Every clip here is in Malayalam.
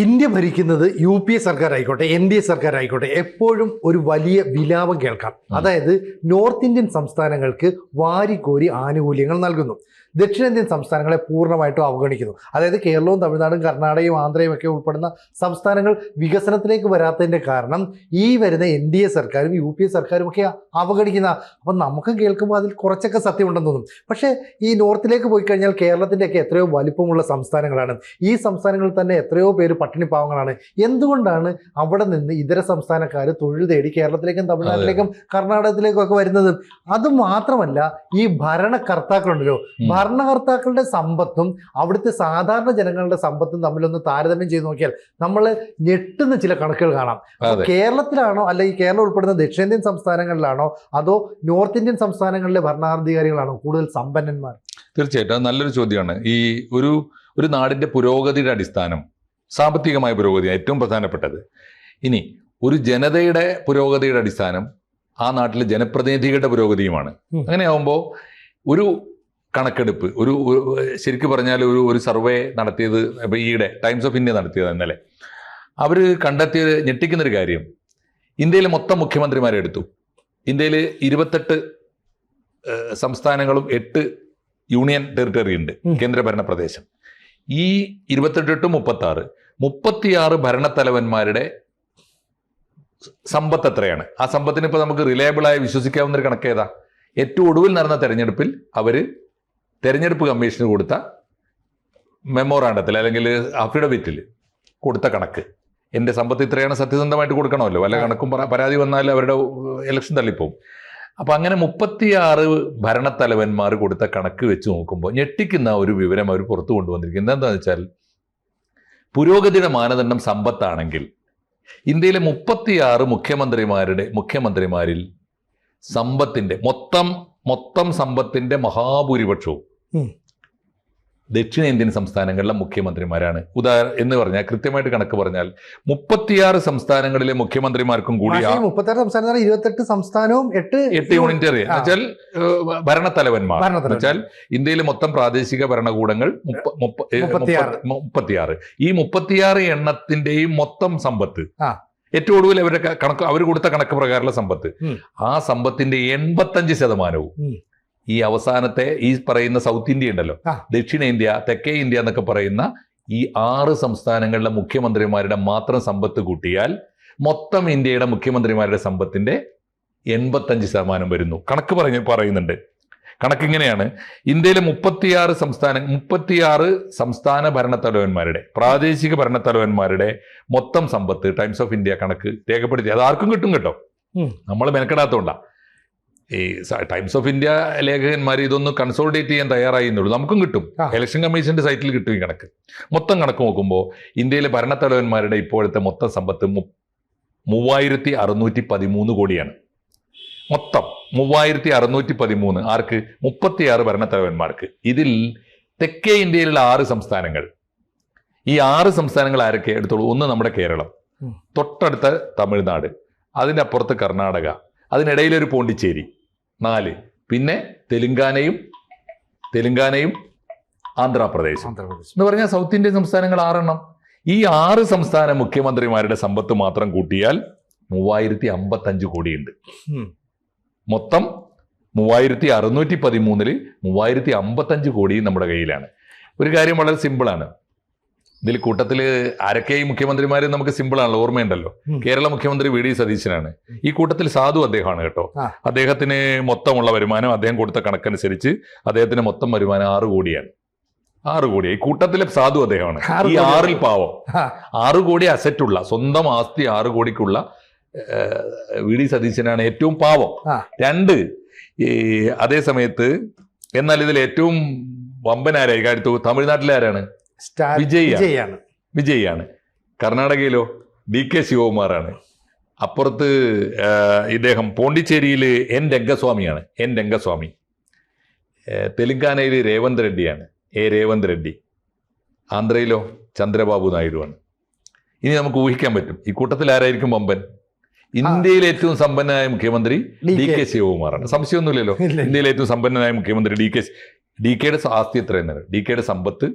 ഇന്ത്യ ഭരിക്കുന്നത് UPA സർക്കാരായിക്കോട്ടെ NDA സർക്കാരായിക്കോട്ടെ എപ്പോഴും ഒരു വലിയ വിലാപം കേൾക്കാം. അതായത് നോർത്ത് ഇന്ത്യൻ സംസ്ഥാനങ്ങൾക്ക് വാരിക്കോരി ആനുകൂല്യങ്ങൾ നൽകുന്നു, ദക്ഷിണേന്ത്യൻ സംസ്ഥാനങ്ങളെ പൂർണ്ണമായിട്ടും അവഗണിക്കുന്നു. അതായത് കേരളവും തമിഴ്നാടും കർണാടകയും ആന്ധ്രയും ഒക്കെ ഉൾപ്പെടുന്ന സംസ്ഥാനങ്ങൾ വികസനത്തിലേക്ക് വരാത്തതിൻ്റെ കാരണം ഈ വരുന്ന NDA സർക്കാരും UPA സർക്കാരും ഒക്കെ അവഗണിക്കുന്ന. അപ്പം നമുക്ക് കേൾക്കുമ്പോൾ അതിൽ കുറച്ചൊക്കെ സത്യമുണ്ടെന്ന് തോന്നും. പക്ഷേ ഈ നോർത്തിലേക്ക് പോയി കഴിഞ്ഞാൽ കേരളത്തിൻ്റെയൊക്കെ എത്രയോ വലിപ്പമുള്ള സംസ്ഥാനങ്ങളാണ്. ഈ സംസ്ഥാനങ്ങളിൽ തന്നെ എത്രയോ പേര് പട്ടിണി പാവങ്ങളാണ്. എന്തുകൊണ്ടാണ് അവിടെ നിന്ന് ഇതര സംസ്ഥാനക്കാർ തൊഴിൽ തേടി കേരളത്തിലേക്കും തമിഴ്നാട്ടിലേക്കും കർണാടകത്തിലേക്കും ഒക്കെ വരുന്നത്? അതുമാത്രമല്ല, ഈ ഭരണകർത്താക്കളുണ്ടല്ലോ, ഭരണകർത്താക്കളുടെ സമ്പത്തും അവിടുത്തെ സാധാരണ ജനങ്ങളുടെ സമ്പത്തും തമ്മിലൊന്ന് താരതമ്യം ചെയ്ത് നോക്കിയാൽ നമ്മൾ ഞെട്ടുന്ന ചില കണക്കുകൾ കാണാം. കേരളത്തിലാണോ അല്ലെങ്കിൽ കേരളം ഉൾപ്പെടുന്ന ദക്ഷിണേന്ത്യൻ സംസ്ഥാനങ്ങളിലാണോ അതോ നോർത്ത് ഇന്ത്യൻ സംസ്ഥാനങ്ങളിലെ ഭരണാധികാരികളാണോ കൂടുതൽ സമ്പന്നന്മാർ? തീർച്ചയായിട്ടും നല്ലൊരു ചോദ്യമാണ്. ഈ ഒരു നാടിന്റെ പുരോഗതിയുടെ അടിസ്ഥാനം സാമ്പത്തികമായ പുരോഗതിയാണ് ഏറ്റവും പ്രധാനപ്പെട്ടത്. ഇനി ഒരു ജനതയുടെ പുരോഗതിയുടെ അടിസ്ഥാനം ആ നാട്ടിലെ ജനപ്രതിനിധികളുടെ പുരോഗതിയുമാണ്. അങ്ങനെയാവുമ്പോൾ ഒരു കണക്കെടുപ്പ്, ശരിക്കും പറഞ്ഞാൽ ഒരു സർവേ നടത്തിയത് ഈയിടെ ടൈംസ് ഓഫ് ഇന്ത്യ നടത്തിയത് ഇന്നലെ, അവർ കണ്ടെത്തിയ ഞെട്ടിക്കുന്നൊരു കാര്യം, ഇന്ത്യയിലെ മൊത്തം മുഖ്യമന്ത്രിമാരെ എടുത്തു. ഇന്ത്യയിൽ 28 സംസ്ഥാനങ്ങളും 8 യൂണിയൻ ടെറിട്ടറി ഉണ്ട്, കേന്ദ്രഭരണ പ്രദേശം. ഈ 28 36 ഭരണത്തലവന്മാരുടെ സമ്പത്ത് എത്രയാണ്? ആ സമ്പത്തിന് ഇപ്പോൾ നമുക്ക് റിലയബിളായി വിശ്വസിക്കാവുന്ന ഒരു കണക്ക് ഏതാ? ഏറ്റവും ഒടുവിൽ നടന്ന തെരഞ്ഞെടുപ്പിൽ അവർ തെരഞ്ഞെടുപ്പ് കമ്മീഷന് കൊടുത്ത മെമ്മോറാണ്ടത്തിൽ അല്ലെങ്കിൽ അഫിഡവിറ്റിൽ കൊടുത്ത കണക്ക്, എൻ്റെ സമ്പത്ത് ഇത്രയാണ്, സത്യസന്ധമായിട്ട് കൊടുക്കണമല്ലോ, വല്ല കണക്കും പരാതി വന്നാൽ അവരുടെ ഇലക്ഷൻ തള്ളിപ്പോവും. അപ്പം അങ്ങനെ 36 ഭരണത്തലവന്മാർ കൊടുത്ത കണക്ക് വെച്ച് നോക്കുമ്പോൾ ഞെട്ടിക്കുന്ന ഒരു വിവരം അവർ പുറത്തു കൊണ്ടുവന്നിരിക്കുന്നത് എന്താണെന്ന് വെച്ചാൽ, പുരോഗതിയുടെ മാനദണ്ഡം സമ്പത്താണെങ്കിൽ ഇന്ത്യയിലെ 36 മുഖ്യമന്ത്രിമാരിൽ സമ്പത്തിന്റെ മൊത്തം സമ്പത്തിന്റെ മഹാഭൂരിപക്ഷവും ദക്ഷിണേന്ത്യൻ സംസ്ഥാനങ്ങളിലെ മുഖ്യമന്ത്രിമാരാണ്. എന്ന് പറഞ്ഞാൽ, കൃത്യമായിട്ട് കണക്ക് പറഞ്ഞാൽ 36 സംസ്ഥാനങ്ങളിലെ മുഖ്യമന്ത്രിമാർക്കും കൂടി 28 സംസ്ഥാനവും 8 യൂണിയൻ ടെറിട്ടറി എന്നുവെച്ചാൽ ഭരണത്തലവന്മാർ എന്നുവെച്ചാൽ ഇന്ത്യയിലെ മൊത്തം പ്രാദേശിക ഭരണകൂടങ്ങൾ 36. ഈ 36 എണ്ണത്തിന്റെയും മൊത്തം സമ്പത്ത് ഏറ്റവും ഒടുവിൽ അവർ കൊടുത്ത കണക്ക് പ്രകാരമുള്ള സമ്പത്ത്, ആ സമ്പത്തിന്റെ 85% ഈ അവസാനത്തെ ഈ പറയുന്ന സൗത്ത് ഇന്ത്യ ഉണ്ടല്ലോ, ദക്ഷിണേന്ത്യ, തെക്കേ ഇന്ത്യ എന്നൊക്കെ പറയുന്ന ഈ 6 സംസ്ഥാനങ്ങളിലെ മുഖ്യമന്ത്രിമാരുടെ മാത്രം സമ്പത്ത് കൂട്ടിയാൽ മൊത്തം ഇന്ത്യയുടെ മുഖ്യമന്ത്രിമാരുടെ സമ്പത്തിന്റെ 85% വരുന്നു. കണക്ക് പറയുന്നുണ്ട്. കണക്ക് ഇങ്ങനെയാണ്: ഇന്ത്യയിലെ 36 സംസ്ഥാന ഭരണത്തലവന്മാരുടെ, പ്രാദേശിക ഭരണത്തലവന്മാരുടെ മൊത്തം സമ്പത്ത് ടൈംസ് ഓഫ് ഇന്ത്യ കണക്ക് രേഖപ്പെടുത്തി. അത് ആർക്കും കിട്ടും കേട്ടോ, നമ്മൾ മെനക്കെടാത്തോണ്ടാ. ഈ ടൈംസ് ഓഫ് ഇന്ത്യ ലേഖകന്മാർ ഇതൊന്ന് കൺസോളിഡേറ്റ് ചെയ്യാൻ തയ്യാറായിരുന്നുള്ളൂ. നമുക്കും കിട്ടും, ഇലക്ഷൻ കമ്മീഷന്റെ സൈറ്റിൽ കിട്ടും ഈ കണക്ക്. മൊത്തം കണക്ക് നോക്കുമ്പോൾ ഇന്ത്യയിലെ ഭരണത്തലവന്മാരുടെ ഇപ്പോഴത്തെ മൊത്തം സമ്പത്ത് 3613 കോടിയാണ്. മൊത്തം 3613. ആർക്ക്? 36 ഭരണത്തലവന്മാർക്ക്. ഇതിൽ തെക്കേ ഇന്ത്യയിലുള്ള 6 സംസ്ഥാനങ്ങൾ, ഈ 6 സംസ്ഥാനങ്ങൾ ആരൊക്കെ എടുത്തോളൂ? ഒന്ന് നമ്മുടെ കേരളം, തൊട്ടടുത്ത തമിഴ്നാട്, അതിൻ്റെ അപ്പുറത്ത് കർണാടക, അതിനിടയിലൊരു പോണ്ടിച്ചേരി, 4, പിന്നെ തെലുങ്കാനയും ആന്ധ്രാപ്രദേശും എന്ന് പറഞ്ഞാൽ സൗത്ത് ഇന്ത്യൻ സംസ്ഥാനങ്ങൾ 6 എണ്ണം. ഈ 6 സംസ്ഥാന മുഖ്യമന്ത്രിമാരുടെ സമ്പത്ത് മാത്രം കൂട്ടിയാൽ 3055 കോടിയുണ്ട്. മൊത്തം 3613 3055 കോടി നമ്മുടെ കയ്യിലാണ്. ഒരു കാര്യം വളരെ സിമ്പിളാണ്. ഇതിൽ കൂട്ടത്തിൽ ആരൊക്കെ ഈ മുഖ്യമന്ത്രിമാർ നമുക്ക് സിമ്പിളാണല്ലോ, ഓർമ്മയുണ്ടല്ലോ. കേരള മുഖ്യമന്ത്രി VD സതീശനാണ്. ഈ കൂട്ടത്തിൽ സാധു അദ്ദേഹമാണ് കേട്ടോ. അദ്ദേഹത്തിന് മൊത്തമുള്ള വരുമാനം, അദ്ദേഹം കൊടുത്ത കണക്കനുസരിച്ച് അദ്ദേഹത്തിന് മൊത്തം വരുമാനം 6 കോടിയാണ്. 6 കോടി. ഈ കൂട്ടത്തിലെ സാധു അദ്ദേഹമാണ്. ഈ 6ൽ പാവം 6 കോടി അസറ്റുള്ള, സ്വന്തം ആസ്തി 6 കോടിക്കുള്ള VD സതീശനാണ് ഏറ്റവും പാവം. 2, അതേ സമയത്ത് എന്നാൽ ഇതിൽ ഏറ്റവും വമ്പനാരായി കാര്യത്തു തമിഴ്നാട്ടിലെ ആരാണ്? വിജയാണ്. കർണാടകയിലോ DK ശിവകുമാറാണ്. അപ്പുറത്ത് ഇദ്ദേഹം പോണ്ടിച്ചേരിയിൽ N രംഗസ്വാമി. തെലുങ്കാനയിൽ രേവന്ത് റെഡ്ഡിയാണ്, രേവന്ത് റെഡ്ഡി. ആന്ധ്രയിലോ ചന്ദ്രബാബു നായിഡുവാണ്. ഇനി നമുക്ക് ഊഹിക്കാൻ പറ്റും ഈ കൂട്ടത്തിൽ ആരായിരിക്കും വമ്പൻ. ഇന്ത്യയിലെ ഏറ്റവും സമ്പന്നനായ മുഖ്യമന്ത്രി DK ശിവകുമാറാണ്, സംശയമൊന്നുമില്ലല്ലോ. ഇന്ത്യയിലെ ഏറ്റവും സമ്പന്നനായ മുഖ്യമന്ത്രി DK യുടെ ആസ്തി എത്രയെന്നാണ്? DK യുടെ സമ്പത്ത്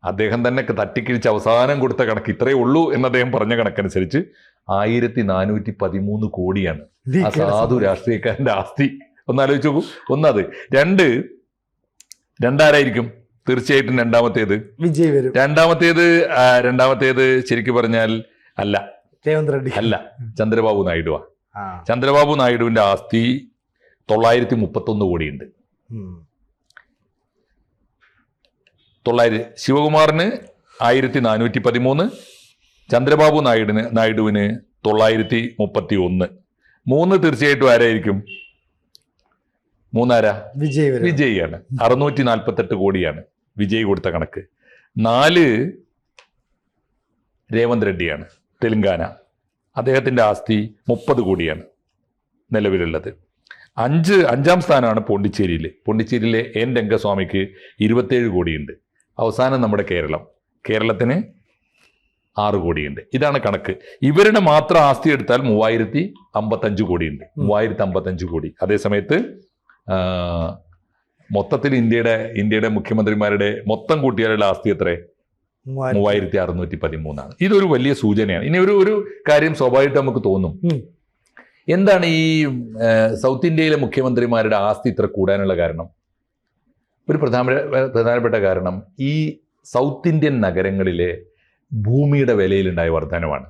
അദ്ദേഹം തന്നെ തട്ടിക്കിഴിച്ച് അവസാനം കൊടുത്ത കണക്ക് ഇത്രയേ ഉള്ളൂ എന്ന് അദ്ദേഹം പറഞ്ഞ കണക്കനുസരിച്ച് 1413 കോടിയാണ് ആ സാധു രാഷ്ട്രീയക്കാരന്റെ ആസ്തി. ഒന്നാലോചിച്ച് നോക്കൂ. ഒന്നത്. രണ്ടാരായിരിക്കും? തീർച്ചയായിട്ടും രണ്ടാമത്തേത് വിജയ് വരും. രണ്ടാമത്തേത് ശരിക്കും പറഞ്ഞാൽ അല്ല, രേവന്ത് റെഡ്ഡി അല്ല, ചന്ദ്രബാബു നായിഡുവാ. ചന്ദ്രബാബു നായിഡുവിന്റെ ആസ്തി 931 കോടിയുണ്ട്. 900. ശിവകുമാറിന് 1413, ചന്ദ്രബാബു നായിഡുവിന് 931. 3 തീർച്ചയായിട്ടും ആരായിരിക്കും? 3 ആരാ? വിജയ് ആണ്. 648 കോടിയാണ് വിജയ് കൊടുത്ത കണക്ക്. 4 രേവന്ത് റെഡ്ഡിയാണ്, തെലുങ്കാന. അദ്ദേഹത്തിന്റെ ആസ്തി 30 കോടിയാണ് നിലവിലുള്ളത്. അഞ്ചാം സ്ഥാനമാണ് പോണ്ടിച്ചേരിയിലെ എൻ രംഗസ്വാമിക്ക് 27 കോടിയുണ്ട്. അവസാനം നമ്മുടെ കേരളത്തിന് 6 കോടിയുണ്ട്. ഇതാണ് കണക്ക്. ഇവരുടെ മാത്രം ആസ്തി എടുത്താൽ 3055 കോടിയുണ്ട്. 3055 കോടി. അതേസമയത്ത് മൊത്തത്തിൽ ഇന്ത്യയുടെ മുഖ്യമന്ത്രിമാരുടെ മൊത്തം കൂട്ടിയാലുള്ള ആസ്തി എത്ര? 3613. ഇതൊരു വലിയ സൂചനയാണ്. ഇനി ഒരു കാര്യം സ്വാഭാവികമായിട്ട് നമുക്ക് തോന്നും, എന്താണ് ഈ സൗത്ത് ഇന്ത്യയിലെ മുഖ്യമന്ത്രിമാരുടെ ആസ്തി ഇത്ര കൂടാനുള്ള കാരണം? ഒരു പ്രധാനപ്പെട്ട കാരണം ഈ സൗത്ത് ഇന്ത്യൻ നഗരങ്ങളിലെ ഭൂമിയുടെ വിലയിലുണ്ടായ വർധനമാണ്.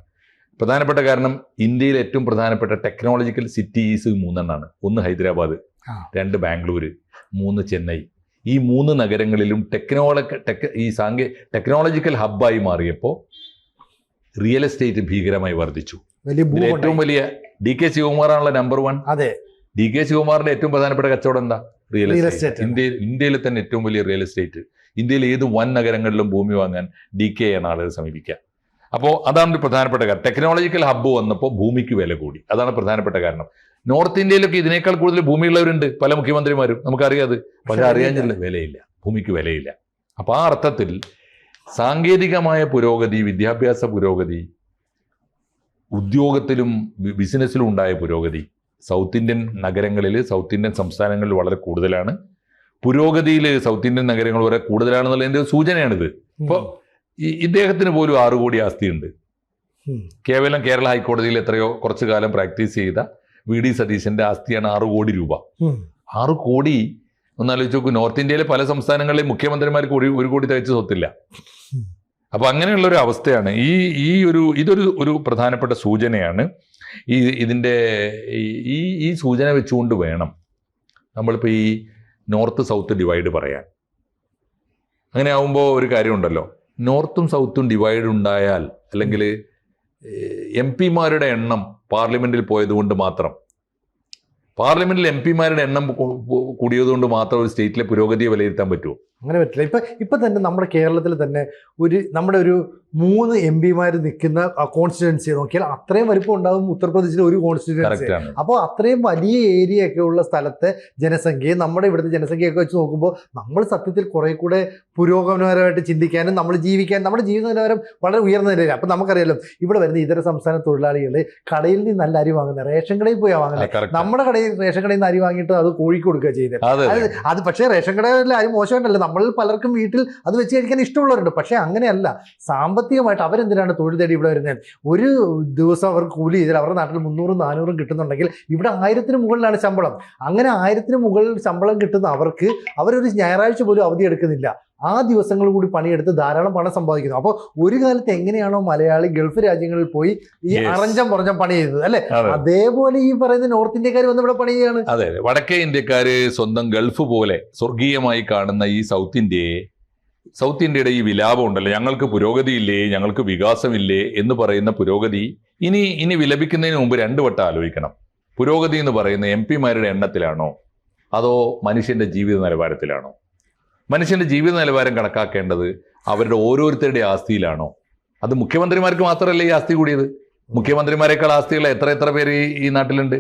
പ്രധാനപ്പെട്ട കാരണം ഇന്ത്യയിലെ ഏറ്റവും പ്രധാനപ്പെട്ട ടെക്നോളജിക്കൽ സിറ്റീസ് 3 1 ഹൈദരാബാദ്, 2 ബാംഗ്ലൂര്, 3 ചെന്നൈ. ഈ 3 നഗരങ്ങളിലും ടെക്നോളജിക്കൽ ഹബ്ബായി മാറിയപ്പോൾ റിയൽ എസ്റ്റേറ്റ് ഭീകരമായി വർദ്ധിച്ചു. ഏറ്റവും വലിയ DK ശിവകുമാറാണല്ലോ നമ്പർ 1. അതെ. DK ശിവകുമാറിന്റെ ഏറ്റവും പ്രധാനപ്പെട്ട കച്ചവടം എന്താ? Real estate. ഇന്ത്യയിൽ തന്നെ ഏറ്റവും വലിയ റിയൽ എസ്റ്റേറ്റ്. ഇന്ത്യയിൽ ഏത് വൻ നഗരങ്ങളിലും ഭൂമി വാങ്ങാൻ DK ആണ് ആളുകൾ സമീപിക്കുക. അപ്പോൾ അതാണ് ഒരു പ്രധാനപ്പെട്ട കാരണം. ടെക്നോളജിക്കൽ ഹബ്ബ് വന്നപ്പോൾ ഭൂമിക്ക് വില കൂടി. അതാണ് പ്രധാനപ്പെട്ട കാരണം. നോർത്ത് ഇന്ത്യയിലൊക്കെ ഇതിനേക്കാൾ കൂടുതൽ ഭൂമിയുള്ളവരുണ്ട്, പല മുഖ്യമന്ത്രിമാരും, നമുക്കറിയാതെ. പക്ഷെ അറിയാഞ്ഞില്ല, വിലയില്ല, ഭൂമിക്ക് വിലയില്ല. അപ്പൊ ആ അർത്ഥത്തിൽ സാങ്കേതികമായ പുരോഗതി, വിദ്യാഭ്യാസ പുരോഗതി, ഉദ്യോഗത്തിലും ബിസിനസ്സിലും ഉണ്ടായ പുരോഗതി സൗത്ത് ഇന്ത്യൻ നഗരങ്ങളിൽ, സൗത്ത് ഇന്ത്യൻ സംസ്ഥാനങ്ങളിൽ വളരെ കൂടുതലാണ്. പുരോഗതിയിൽ സൗത്ത് ഇന്ത്യൻ നഗരങ്ങൾ വളരെ കൂടുതലാണെന്നുള്ളതിന്റെ ഒരു സൂചനയാണിത്. ഇപ്പോൾ ഇദ്ദേഹത്തിന് പോലും 6 കോടി ആസ്തിയുണ്ട്. കേവലം കേരള ഹൈക്കോടതിയിൽ എത്രയോ കുറച്ചു കാലം പ്രാക്ടീസ് ചെയ്ത VD സതീശന്റെ ആസ്തിയാണ് 6 കോടി രൂപ. 6 കോടി ഒന്നാലോചിച്ച് നോക്കൂ. നോർത്ത് ഇന്ത്യയിലെ പല സംസ്ഥാനങ്ങളിലെ മുഖ്യമന്ത്രിമാർക്ക് 1 കോടി തികച്ചു സ്വത്തില്ല. അപ്പൊ അങ്ങനെയുള്ള ഒരു അവസ്ഥയാണ്. ഇതൊരു പ്രധാനപ്പെട്ട സൂചനയാണ്. ഈ സൂചന വെച്ചുകൊണ്ട് വേണം നമ്മളിപ്പോൾ ഈ നോർത്ത് സൗത്ത് ഡിവൈഡ് പറയാൻ. അങ്ങനെ ആവുമ്പോൾ ഒരു കാര്യമുണ്ടല്ലോ, നോർത്തും സൗത്തും ഡിവൈഡ് ഉണ്ടായാൽ, അല്ലെങ്കിൽ MP-മാരുടെ എണ്ണം പാർലമെന്റിൽ പോയതുകൊണ്ട് മാത്രം, പാർലമെന്റിൽ MP-മാരുടെ എണ്ണം കൂടിയതുകൊണ്ട് മാത്രം ഒരു സ്റ്റേറ്റിലെ പുരോഗതിയെ വിലയിരുത്താൻ പറ്റുമോ? അങ്ങനെ പറ്റില്ല. ഇപ്പൊ തന്നെ നമ്മുടെ കേരളത്തിൽ തന്നെ നമ്മുടെ ഒരു 3 MP-മാർ നിൽക്കുന്ന കോൺസ്റ്റിറ്റ്യുവൻസി നോക്കിയാൽ അത്രയും വലിപ്പം ഉണ്ടാകും ഉത്തർപ്രദേശിലെ ഒരു കോൺസ്റ്റിറ്റ്യുവൻസി. അപ്പോൾ അത്രയും വലിയ ഏരിയ ഒക്കെ ഉള്ള സ്ഥലത്തെ ജനസംഖ്യയും നമ്മുടെ ഇവിടുത്തെ ജനസംഖ്യയൊക്കെ വെച്ച് നോക്കുമ്പോൾ നമ്മൾ സത്യത്തിൽ കുറെ കൂടെ പുരോഗമനപരമായിട്ട് ചിന്തിക്കാനും നമ്മുടെ ജീവിത നിലവാരം വളരെ ഉയർന്ന നിലയിൽ. അപ്പം നമുക്കറിയാലോ, ഇവിടെ വരുന്ന ഇതര സംസ്ഥാന തൊഴിലാളികൾ കടയിൽ നിന്ന് നല്ല അരി വാങ്ങുന്നത്, റേഷൻ കടയിൽ പോയാൽ വാങ്ങുന്നത്. നമ്മുടെ റേഷൻ കടയിൽ നിന്ന് അരി വാങ്ങിയിട്ട് അത് കോഴിക്ക് കൊടുക്കുക ചെയ്തത്. അത് പക്ഷേ റേഷൻ കടയിലെ അരി മോശമായിട്ടല്ല, നമ്മൾ പലർക്കും വീട്ടിൽ അത് വെച്ച് കഴിക്കാൻ ഇഷ്ടമുള്ളവരുണ്ട്. പക്ഷേ അങ്ങനെയല്ല. സാമ്പത്തികമായിട്ട് അവരെന്തിനാണ് തൊഴിൽ തേടി ഇവിടെ വരുന്നത്? ഒരു ദിവസം അവർ കൂലി ചെയ്താൽ അവരുടെ നാട്ടിൽ 300-400 കിട്ടുന്നുണ്ടെങ്കിൽ ഇവിടെ 1000-ന് മുകളിലാണ് ശമ്പളം. അങ്ങനെ 1000-ന് മുകളിൽ ശമ്പളം കിട്ടുന്ന അവരൊരു ഞായറാഴ്ച പോലും അവധി എടുക്കുന്നില്ല. ആ ദിവസങ്ങൾ കൂടി പണിയെടുത്ത് ധാരാളം പണം സമ്പാദിക്കുന്നു. അപ്പോൾ ഒരു കാലത്ത് എങ്ങനെയാണോ മലയാളി ഗൾഫ് രാജ്യങ്ങളിൽ പോയി ഈ അറഞ്ചം പുറഞ്ഞം പണി ചെയ്തത് അല്ലെ, അതേപോലെ ഈ പറയുന്ന നോർത്ത് ഇന്ത്യക്കാർ വന്ന് ഇവിടെ പണി ചെയ്യാണ്. അതെ, വടക്കേ ഇന്ത്യക്കാര് സ്വന്തം ഗൾഫ് പോലെ സ്വർഗീയമായി കാണുന്ന ഈ സൗത്ത് ഇന്ത്യയുടെ ഈ വിലാപം ഉണ്ടല്ലോ, ഞങ്ങൾക്ക് പുരോഗതിയില്ലേ, ഞങ്ങൾക്ക് വികാസമില്ലേ എന്ന് പറയുന്ന പുരോഗതി ഇനി വിലപിക്കുന്നതിന് മുമ്പ് 2 വട്ടം ആലോചിക്കണം. പുരോഗതി എന്ന് പറയുന്ന MP-മാരുടെ എണ്ണത്തിലാണോ അതോ മനുഷ്യന്റെ ജീവിത നിലവാരത്തിലാണോ? മനുഷ്യന്റെ ജീവിത നിലവാരം കണക്കാക്കേണ്ടത് അവരുടെ ഓരോരുത്തരുടെ ആസ്തിയിലാണോ? അത് മുഖ്യമന്ത്രിമാർക്ക് മാത്രമല്ല ഈ ആസ്തി കൂടിയത്. മുഖ്യമന്ത്രിമാരെക്കാൾ ആസ്തികൾ എത്ര പേര് ഈ നാട്ടിലുണ്ട്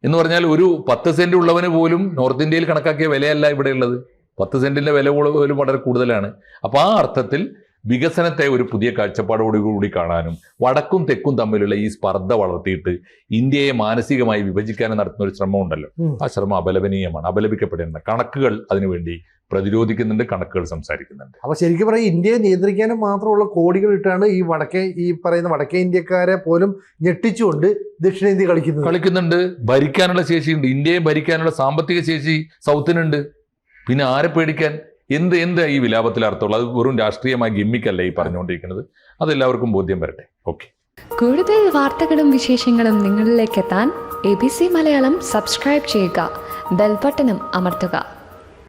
എന്ന് പറഞ്ഞാൽ, ഒരു 10 സെന്റ് ഉള്ളവന് പോലും നോർത്ത് ഇന്ത്യയിൽ കണക്കാക്കിയ വിലയല്ല ഇവിടെ ഉള്ളത്. 10 സെന്റിന്റെ വില പോലും വളരെ കൂടുതലാണ്. അപ്പോൾ ആ അർത്ഥത്തിൽ വികസനത്തെ ഒരു പുതിയ കാഴ്ചപ്പാടോടുകൂടി കാണാനും വടക്കും തെക്കും തമ്മിലുള്ള ഈ സ്പർദ്ധ വളർത്തിയിട്ട് ഇന്ത്യയെ മാനസികമായി വിഭജിക്കാനും നടത്തുന്ന ഒരു ശ്രമം ഉണ്ടല്ലോ, ആ ശ്രമം അപലപനീയമാണ്, അപലപിക്കപ്പെടേണ്ട. കണക്കുകൾ അതിനുവേണ്ടി പ്രതിരോധിക്കുന്നുണ്ട്, കണക്കുകൾ സംസാരിക്കുന്നുണ്ട്. അപ്പൊ ശരിക്കും പറയാം, ഇന്ത്യയെ നിയന്ത്രിക്കാനും മാത്രമുള്ള കോടികൾ ഇട്ടാണ് ഈ പറയുന്ന വടക്കേ ഇന്ത്യക്കാരെ പോലും ഞെട്ടിച്ചുകൊണ്ട് ദക്ഷിണേന്ത്യ കളിക്കുന്നുണ്ട്. ഭരിക്കാനുള്ള ശേഷിയുണ്ട്, ഇന്ത്യയെ ഭരിക്കാനുള്ള സാമ്പത്തിക ശേഷി സൗത്തിനുണ്ട്. പിന്നെ ആരെ പേടിക്കാൻ? എന്ത് ഈ വിലാപത്തിൽ അർത്ഥമുള്ള? അത് വെറും രാഷ്ട്രീയമായ ഗിമ്മിക്കല്ല ഈ പറഞ്ഞുകൊണ്ടിരിക്കുന്നത്. അതെല്ലാവർക്കും ബോധ്യം വരട്ടെ. ഓക്കെ. കൂടുതൽ വാർത്തകളും വിശേഷങ്ങളും നിങ്ങളിലേക്ക് എത്താൻ ABC മലയാളം സബ്സ്ക്രൈബ് ചെയ്യുക, ബെൽബട്ടനും അമർത്തുക.